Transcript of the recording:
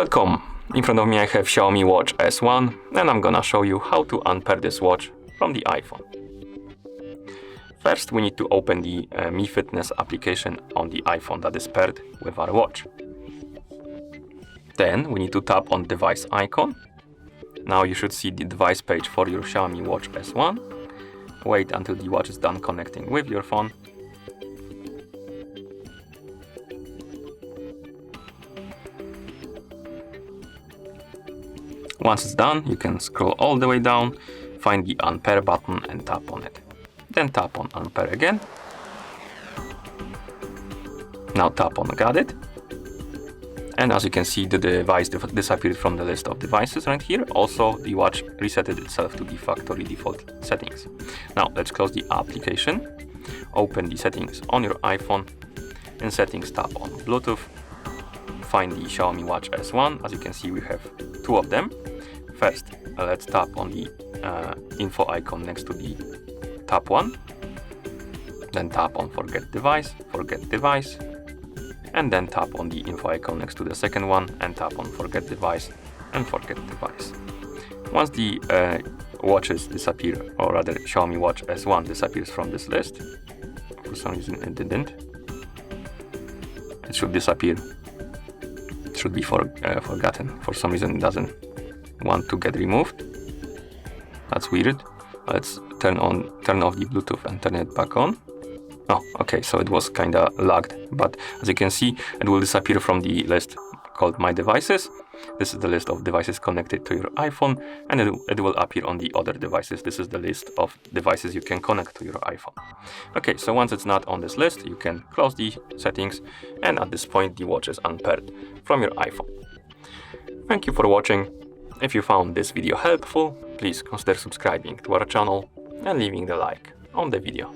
Welcome! In front of me I have Xiaomi Watch S1 and I'm gonna show you how to unpair this watch from the iPhone. First we need to open the Mi Fitness application on the iPhone that is paired with our watch. Then we need to tap on device icon. Now you should see the device page for your Xiaomi Watch S1. Wait until the watch is done connecting with your phone. Once it's done, you can scroll all the way down, find the Unpair button and tap on it. Then tap on Unpair again. Now tap on Got it. And as you can see, the device disappeared from the list of devices right here. Also, the watch resetted itself to the factory default settings. Now let's close the application. Open the settings on your iPhone. In settings, tap on Bluetooth. Find the Xiaomi Watch S1. As you can see, we have two of them. First, let's tap on the info icon next to the tap one. Then tap on forget device, and then tap on the info icon next to the second one and tap on forget device and forget device. Once the watches disappear, or rather Xiaomi Watch S1 disappears from this list, for some reason it didn't, it should disappear. It should be forgotten. For some reason it doesn't want to get removed. That's weird. Let's turn off the Bluetooth and turn it back on. Oh, okay, so it was kinda lagged, but as you can see, it will disappear from the list called My Devices. This is the list of devices connected to your iPhone, and it will appear on the other devices. This is the list of devices you can connect to your iPhone. Okay, so once it's not on this list, you can close the settings, and at this point the watch is unpaired from your iPhone. Thank you for watching. If you found this video helpful, please consider subscribing to our channel and leaving the like on the video.